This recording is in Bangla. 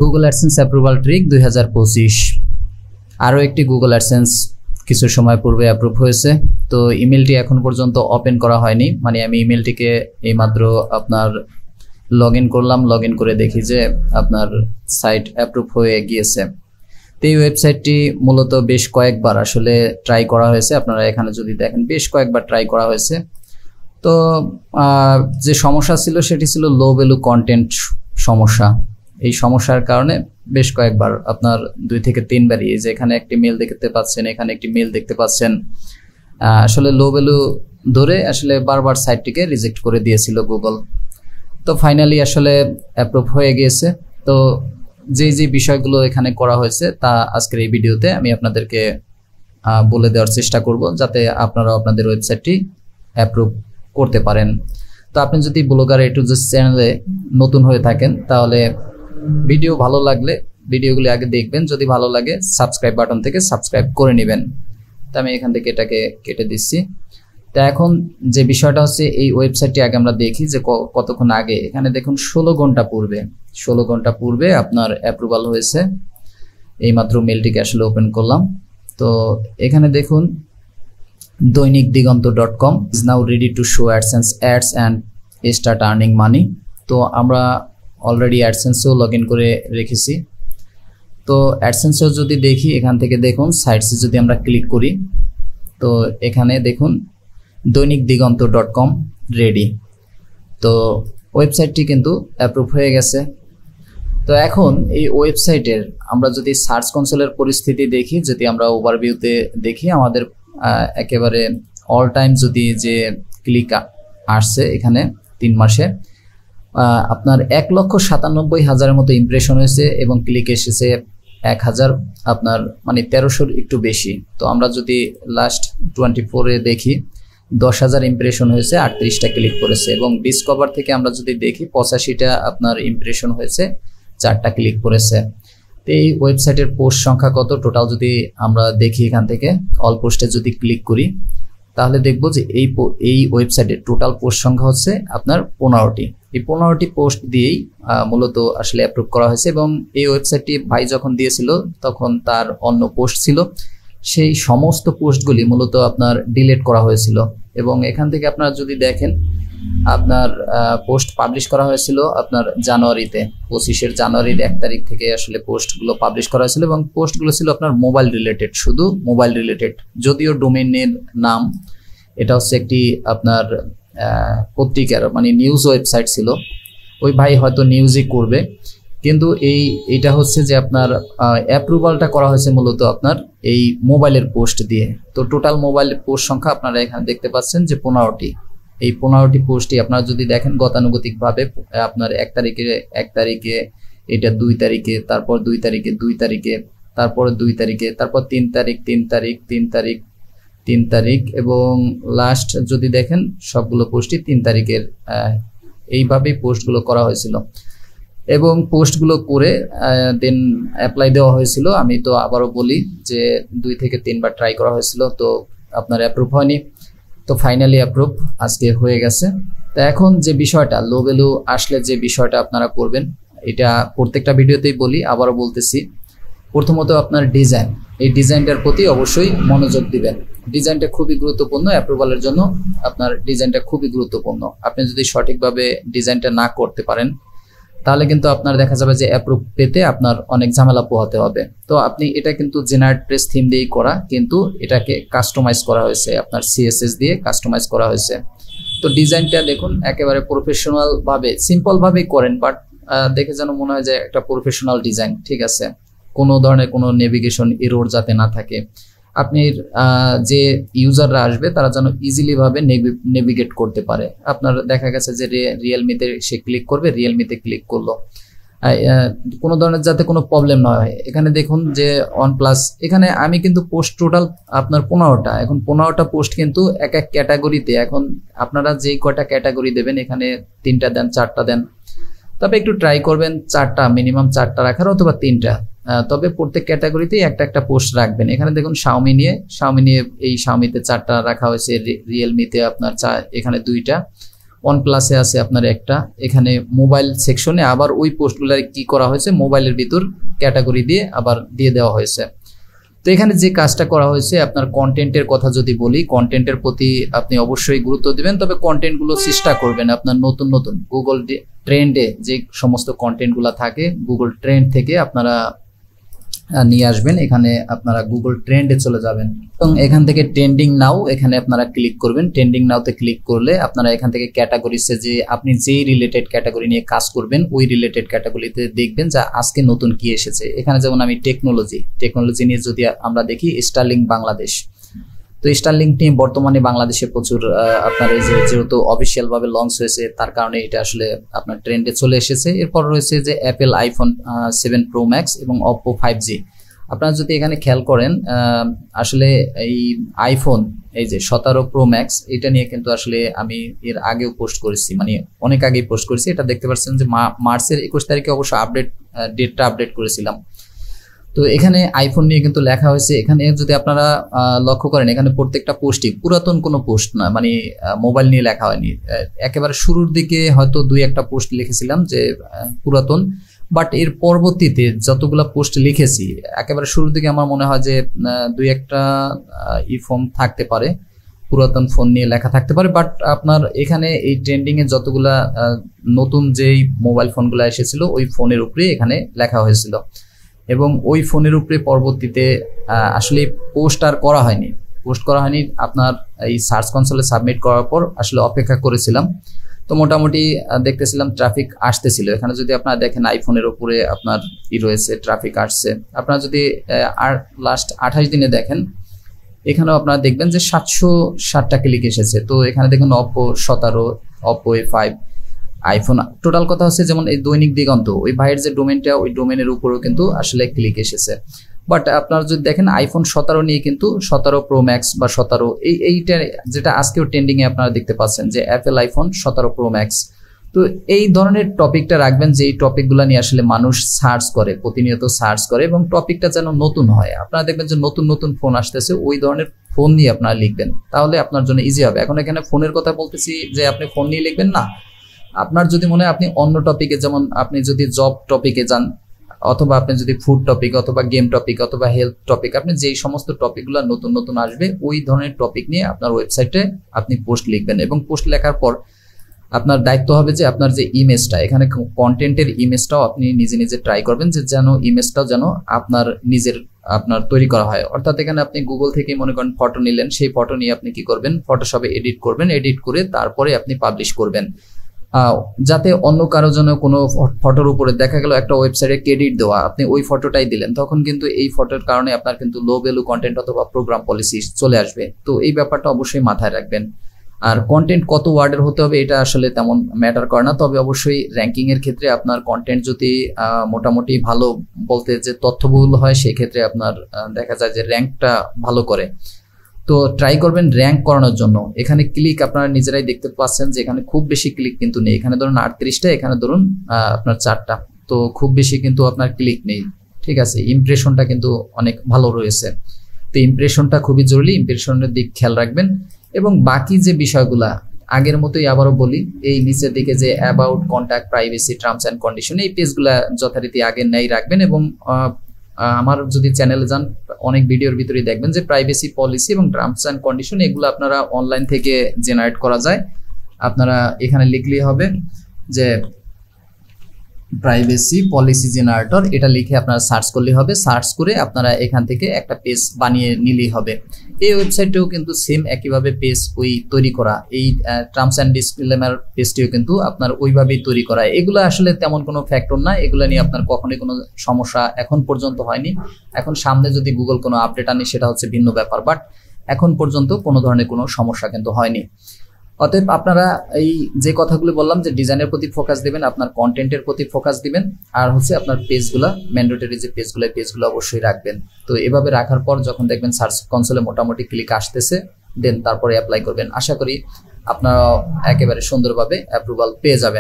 গুগল অ্যাডসেন্স অ্যাপ্রুভাল ট্রিক 2025 আরও একটি গুগল অ্যাডসেন্স কিছু সময় পূর্বে অ্যাপ্রুভ হয়েছে। তো ইমেলটি এখন পর্যন্ত ওপেন করা হয়নি, মানে আমি ইমেলটিকে এইমাত্র আপনার লগ ইন করলাম, লগ ইন করে দেখি যে আপনার সাইট অ্যাপ্রুভ হয়ে গিয়েছে। তো এই ওয়েবসাইটটি মূলত বেশ কয়েকবার আসলে ট্রাই করা হয়েছে। আপনারা এখানে যদি দেখেন বেশ কয়েকবার ট্রাই করা হয়েছে। তো যে সমস্যা ছিল সেটি ছিল লো ভ্যালু কন্টেন্ট সমস্যা। এই সমস্যার কারণে বেশ কয়েকবার আপনার 2 থেকে 3 বারই, এই যে এখানে একটি মেল দেখতে পাচ্ছেন, এখানে একটি মেল দেখতে পাচ্ছেন, আসলে লো ভ্যালু ধরে আসলে বারবার সাইটটিকে রিজেক্ট করে দিয়েছিল গুগল। তো ফাইনালি আসলে অ্যাপ্রুভ হয়ে গিয়েছে। তো যে বিষয়গুলো এখানে করা হয়েছে তা আজকের এই ভিডিওতে আমি আপনাদেরকে বলে দেওয়ার চেষ্টা করব, যাতে আপনারা আপনাদের ওয়েবসাইটটি অ্যাপ্রুভ করতে পারেন। তো আপনি যদি ব্লগার A to Z চ্যানেলে নতুন হয়ে থাকেন তাহলে ভিডিও ভালো লাগলে ভিডিওগুলি আগে দেখবেন, যদি ভালো লাগে সাবস্ক্রাইব বাটন থেকে সাবস্ক্রাইব করে নেবেন। তো আমি এখান থেকে এটাকে কেটে দিচ্ছি। তো এখন যে বিষয়টা হচ্ছে, এই ওয়েবসাইটটি আগে আমরা দেখি যে কতক্ষণ আগে। এখানে দেখুন 16 ঘন্টা পূর্বে আপনার অ্যাপ্রুভাল হয়েছে। এইমাত্র মেলটিকে আসলে ওপেন করলাম। তো এখানে দেখুন দৈনিকদিগন্ত.com is now ready to show AdSense ads and start earning money। তো আমরা অলরেডি অ্যাডসেন্সেও লগ ইন করে রেখেছি। তো অ্যাডসেন্সেও যদি দেখি, এখান থেকে দেখুন সাইটসে যদি আমরা ক্লিক করি, তো এখানে দেখুন দৈনিকদিগন্ত.com রেডি। তো ওয়েবসাইটটি কিন্তু অ্যাপ্রুভ হয়ে গেছে। তো এখন এই ওয়েবসাইটের আমরা যদি সার্চ কনসোলের পরিস্থিতি দেখি, যদি আমরা ওভারভিউতে দেখি, আমাদের একেবারে অল টাইম যদি যে ক্লিক আসছে এখানে 3 মাসে আপনার 1,97,000 মতো ইমপ্রেশন হয়েছে এবং ক্লিক এসেছে 1000, আপনার মানে 1300 একটু বেশি। তো আমরা যদি লাস্ট 24-এ দেখি 10,000 ইমপ্রেশন হয়েছে, 38টা ক্লিক করেছে। এবং ডিসকভার থেকে আমরা যদি দেখি 85টা আপনার ইমপ্রেশন হয়েছে, 4টা ক্লিক করেছে। তো এই ওয়েবসাইটের পোস্ট সংখ্যা কত টোটাল যদি আমরা দেখি, এখান থেকে অল পোস্টে যদি ক্লিক করি তাহলে দেখব যে এই ওয়েবসাইটের টোটাল পোস্ট সংখ্যা হচ্ছে আপনার 15টি। এই 15টি পোস্ট দিয়েই মূলত আসলে অ্যাপ্রুভ করা হয়েছে। এবং এই ওয়েবসাইটটি ভাই যখন দিয়েছিল তখন তার অন্য পোস্ট ছিল, সেই সমস্ত পোস্টগুলি মূলত আপনার ডিলিট করা হয়েছিল। এবং এখান থেকে আপনারা যদি দেখেন, আপনার পোস্ট পাবলিশ করা হয়েছিল আপনার জানুয়ারিতে, 25 জানুয়ারির 1 তারিখ থেকে আসলে পোস্টগুলো পাবলিশ করা হয়েছিল। এবং পোস্টগুলো ছিল আপনার মোবাইল রিলেটেড, শুধু মোবাইল রিলেটেড। যদিও ডোমেইনের নাম এটা হচ্ছে একটি আপনার পত্রিকার মানে নিউজ ওয়েবসাইট ছিল, ওই ভাই হয়তো নিউজই করবে, কিন্তু এইটা হচ্ছে যে আপনার অ্যাপ্রুভালটা করা হয়েছে মূলত আপনার এই মোবাইলের পোস্ট দিয়ে। তো টোটাল মোবাইলের পোস্ট সংখ্যা আপনারা এখানে দেখতে পাচ্ছেন যে 15টি। এই 15টি পোস্টই আপনারা যদি দেখেন গতানুগতিকভাবে আপনার 1 তারিখে, এটা 2 তারিখে, তারপর 2 তারিখে, তারপর 2 তারিখে, তারপর 3 তারিখ এবং লাস্ট যদি দেখেন সবগুলো পোস্টই 3 তারিখের। এইভাবেই পোস্টগুলো করা হয়েছিল এবং পোস্টগুলো করে দেন অ্যাপ্লাই দেওয়া হয়েছিল। আমি তো আবারও বলি যে 2 থেকে 3 বার ট্রাই করা হয়েছিল, তো আপনার অ্যাপ্রুভ হয়নি। তো ফাইনালি অ্যাপ্রুভ আজকে হয়ে গেছে। তো এখন যে বিষয়টা লো ভ্যালু আসলে যে বিষয়টা আপনারা করবেন, এটা প্রত্যেকটা ভিডিওতেই বলি, আবারও বলতেছি। প্রথমত আপনার ডিজাইন, এই ডিজাইনটার প্রতি অবশ্যই মনোযোগ দিবেন। ডিজাইনটা খুবই গুরুত্বপূর্ণ, অ্যাপ্রুভালের জন্য আপনার ডিজাইনটা খুবই গুরুত্বপূর্ণ। আপনি যদি সঠিকভাবে ডিজাইনটা না করতে পারেন তাহলে কিন্তু আপনার দেখা যাবে যে অ্যাপ্রুভ পেতে আপনার অনেক ঝামেলা পোহাতে হবে। তো আপনি এটা কিন্তু জেনারেট্রেস থিম দিয়েই করা, কিন্তু এটাকে কাস্টমাইজ করা হয়েছে, আপনার CSS দিয়ে কাস্টমাইজ করা হয়েছে। তো ডিজাইনটা দেখুন একেবারে প্রফেশনাল ভাবে, সিম্পল ভাবেই করেন, বাট দেখে যেন মনে হয় যে একটা প্রফেশনাল ডিজাইন। ঠিক আছে, কোনো ধরনের কোনো নেভিগেশন এরর যাতে না থাকে, আপনি যে ইউজাররা আসবে তারা যেন ইজিলি ভাবে নেভিগেট করতে পারে। আপনার দেখা গেছে যে রিয়েলমিতে সে ক্লিক করবে, রিয়েলমিতে ক্লিক করলো, কোনো ধরনের যাতে কোনো প্রবলেম না হয়। এখানে দেখুন যে OnePlus, এখানে আমি কিন্তু পোস্ট টোটাল আপনার 15টা, এখন 15টা পোস্ট কিন্তু এক ক্যাটাগরিতে। এখন আপনারা যেই কয়টা ক্যাটাগরি দেবেন, এখানে 3টা দেন, 4টা দেন, তবে একটু ট্রাই করবেন 4টা, মিনিমাম 4টা রাখার, অথবা 3টা। তবে প্রত্যেক ক্যাটাগরিতেই একটা পোস্ট রাখবেন। এখানে দেখুন শাওমি নিয়ে এই শাওমিতে 4টা রাখা হয়েছে, রিয়েলমিতে আপনার এখানে 2টা, OnePlus-এ আছে আপনার একটা, এখানে মোবাইল সেকশনে আবার ওই পোস্টগুলো কি করা হয়েছে, মোবাইলের ভিতর ক্যাটাগরি দিয়ে আবার দিয়ে দেওয়া হয়েছে। তো এখানে যে কাজটা করা হয়েছে, আপনার কন্টেন্টের কথা যদি বলি, কন্টেন্টের প্রতি আপনি অবশ্যই গুরুত্ব দিবেন, তবে কন্টেন্টগুলো চেষ্টা করবেন আপনার নতুন নতুন গুগল ট্রেন্ডে যে সমস্ত কন্টেন্টগুলো থাকে গুগল ট্রেন্ড থেকে আপনারা নিয়ে আসবেন। এখানে আপনারা গুগল ট্রেন্ডে চলে যাবেন এবং এখান থেকে ট্রেন্ডিং নাও এখানে আপনারা ক্লিক করবেন। ট্রেন্ডিং নাওতে ক্লিক করলে আপনারা এখান থেকে ক্যাটাগরিসে যে আপনি যেই রিলেটেড ক্যাটাগরি নিয়ে কাজ করবেন ওই রিলেটেড ক্যাটাগরিতে দেখবেন যা আজকে নতুন কি এসেছে। এখানে যেমন আমি টেকনোলজি নিয়ে যদি আমরা দেখি, স্টারলিংক বাংলাদেশ। তো স্টারলিংক নিয়ে বর্তমানে বাংলাদেশে প্রচুর আপনার এই যে যেহেতু অফিসিয়াল ভাবে লঞ্চ হয়েছে তার কারণে এটা আসলে আপনার ট্রেন্ডে চলে এসেছে। এরপর রয়েছে যে অ্যাপেল আইফোন 7 Pro Max এবং Oppo 5G। আপনারা যদি এখানে খেয়াল করেন আসলে এই আইফোন এই যে 17 Pro Max এটা নিয়ে কিন্তু আসলে আমি এর আগেও পোস্ট করেছি, মানে অনেক আগেই পোস্ট করেছি। এটা দেখতে পাচ্ছেন যে মার্চের 21 তারিখে অবশ্য ডেটটা আপডেট করেছিলাম। তো এখানে আইফোন নিয়ে কিন্তু লেখা হয়েছে। এখানে যদি আপনারা লক্ষ্য করেন এখানে প্রত্যেকটা পোস্টই পুরাতন কোনো পোস্ট না, মানে মোবাইল নিয়ে লেখা হয়নি। একেবারে শুরুর দিকে হয়তো 2-1টা পোস্ট লিখেছিলাম যে পুরাতন, বাট এর পরবর্তীতে যতগুলা পোস্ট লিখেছি একেবারে শুরুর দিকে আমার মনে হয় যে 2-1টা ফোন থাকতে পারে, পুরাতন ফোন নিয়ে লেখা থাকতে পারে। বাট আপনার এখানে এই ট্রেন্ডিং এ যতগুলা নতুন যেই মোবাইল ফোনগুলো এসেছিল ওই ফোনের উপরে এখানে লেখা হয়েছিল এবং ওই ফোনের উপরে পরবর্তীতে আসলে পোস্ট করা হয়নি। আপনার এই সার্চ কনসোলে সাবমিট করার পর আসলে অপেক্ষা করেছিলাম। তো মোটামুটি দেখতেছিলাম ট্রাফিক আসতেছিল। এখানে যদি আপনারা দেখেন আইফোনের উপরে আপনার রয়েছে ট্রাফিক আসছে। আপনারা যদি আর লাস্ট 28 দিনে দেখেন এখানেও আপনারা দেখবেন যে 760টা ক্লিক এসেছে। তো এখানে দেখুন Oppo 17, Oppo A5, iPhone. Total কথা হচ্ছে যেমন এই দৈনিক দিগন্ত ওই ভাইয়ের যে ডোমেনটা ওই ডোমেনের উপরেও কিন্তু আসলে ক্লিক এসেছে। বাট আপনারা যদি দেখেন আইফোন 17 নিয়ে কিন্তু 17 Pro Max বা 17 এইটা যেটা আজকেও ট্রেন্ডিং এ আপনারা দেখতে পাচ্ছেন যে অ্যাপেল আইফোন 17 Pro Max। তো এই ধরনের টপিকটা রাখবেন যে এই টপিকগুলো নিয়ে আসলে মানুষ সার্চ করে, প্রতিনিয়ত সার্চ করে এবং টপিকটা যেন নতুন হয়। আপনারা দেখবেন যে নতুন নতুন ফোন আসতেছে, ওই ধরনের ফোন নিয়ে আপনারা লিখবেন, তাহলে আপনার জন্য ইজি হবে। এখন এখানে ফোনের কথা বলতেছি যে আপনি ফোন নিয়ে লিখবেন না, আপনার যদি মনে হয় আপনি অন্য টপিকে, যেমন আপনি যদি জব টপিকে যান অথবা আপনি যদি ফুড টপিক অথবা গেম টপিক অথবা হেলথ টপিক, আপনি যেই সমস্ত টপিকগুলো নতুন নতুন আসবে ওই ধরনের টপিক নিয়ে আপনার ওয়েবসাইটে আপনি পোস্ট লিখবেন এবং পোস্ট লেখার পর আপনার দায়িত্ব হবে যে আপনার যে ইমেজটা, এখানে কন্টেন্টের ইমেজটাও আপনি নিজে নিজে ট্রাই করবেন যে যেন ইমেজটাও যেন আপনার তৈরি করা হয়। অর্থাৎ এখানে আপনি গুগল থেকে মনে করেন ফটো নিলেন, সেই ফটো নিয়ে আপনি কি করবেন, ফটোশপে এডিট করবেন, এডিট করে তারপরে আপনি পাবলিশ করবেন, যাতে অন্য কারো জন্য কোনো ফটোর উপরে দেখা গেল একটা ওয়েবসাইটে ক্রেডিট দেওয়া, আপনি ওই ফটোটাই দিলেন, তখন কিন্তু এই ফটোর কারণে আপনার কিন্তু লো ভ্যালু কন্টেন্ট অথবা প্রোগ্রাম পলিসি চলে আসবে। তো এই ব্যাপারটা অবশ্যই মাথায় রাখবেন। আর কন্টেন্ট কত ওয়ার্ডের হতে হবে এটা আসলে তেমন ম্যাটার করে না, তবে অবশ্যই র্যাঙ্কিং এর ক্ষেত্রে আপনার কন্টেন্ট যদি মোটামুটি ভালো বলতে যে তথ্যবহুল হয় সেই ক্ষেত্রে আপনার দেখা যায় যে র্যাঙ্কটা ভালো করে। তো ট্রাই করবেন র্যাঙ্ক করানোর জন্য। এখানে ক্লিক আপনারা নিজেরাই দেখতে পাচ্ছেন যে এখানে খুব বেশি ক্লিক কিন্তু নেই। এখানে ধরুন 38টা, এখানে ধরুন আপনার 4টা, তো খুব বেশি কিন্তু আপনার ক্লিক নেই, ঠিক আছে। ইমপ্রেশনটা কিন্তু অনেক ভালো রয়েছে। তো ইমপ্রেশনটা খুবই জরুরি, ইমপ্রেশনের দিক খেয়াল রাখবেন। এবং বাকি যে বিষয়গুলা আগের মতোই আবারও বলি, এই নিচের দিকে যে about, contact, privacy, terms and condition, এই পেজগুলা যথারীতি আগের নেই রাখবেন। এবং আমার যদি চ্যানেলে যান অনেক ভিডিওর ভিতরেই দেখবেন যে প্রাইভেসি পলিসি এবং টার্মস অ্যান্ড কন্ডিশন এগুলো আপনারা অনলাইন থেকে জেনারেট করা যায়। আপনারা এখানে লিখলেই হবে যে প্রাইভেসি পলিসি জেনারেটর, এটা লিখে আপনারা সার্চ করলেই হবে। সার্চ করে আপনারা এখান থেকে একটা পেজ বানিয়ে নিলেই হবে। এই ওয়েবসাইটেও কিন্তু সেম একইভাবে পেজ ওই তৈরি করা, এই টার্মস অ্যান্ড ডিসক্লেমার পেজটিও কিন্তু আপনার ওইভাবেই তৈরি করা। এগুলো আসলে তেমন কোনো ফ্যাক্টর না, এগুলো নিয়ে আপনার কখনোই কোনো সমস্যা এখন পর্যন্ত হয়নি। এখন সামনে যদি গুগল কোনো আপডেট আনে সেটা হচ্ছে ভিন্ন ব্যাপার, বাট এখন পর্যন্ত কোনো ধরনের কোনো সমস্যা কিন্তু হয়নি। অতএব আপনারা এই যে কথাগুলো বললাম যে ডিজাইনের প্রতি ফোকাস দিবেন, আপনার কন্টেন্টের প্রতি ফোকাস দিবেন, আর হচ্ছে আপনার পেজগুলো ম্যান্ডেটরি যে পেজগুলো অবশ্যই রাখবেন। তো এভাবে রাখার পর যখন দেখবেন সার্চ কনসোলে মোটামুটি ক্লিক আসতেছে, দেন তারপরে অ্যাপ্লাই করবেন। আশা করি আপনারা একেবারে সুন্দরভাবে অ্যাপ্রুভাল পেয়ে যাবেন।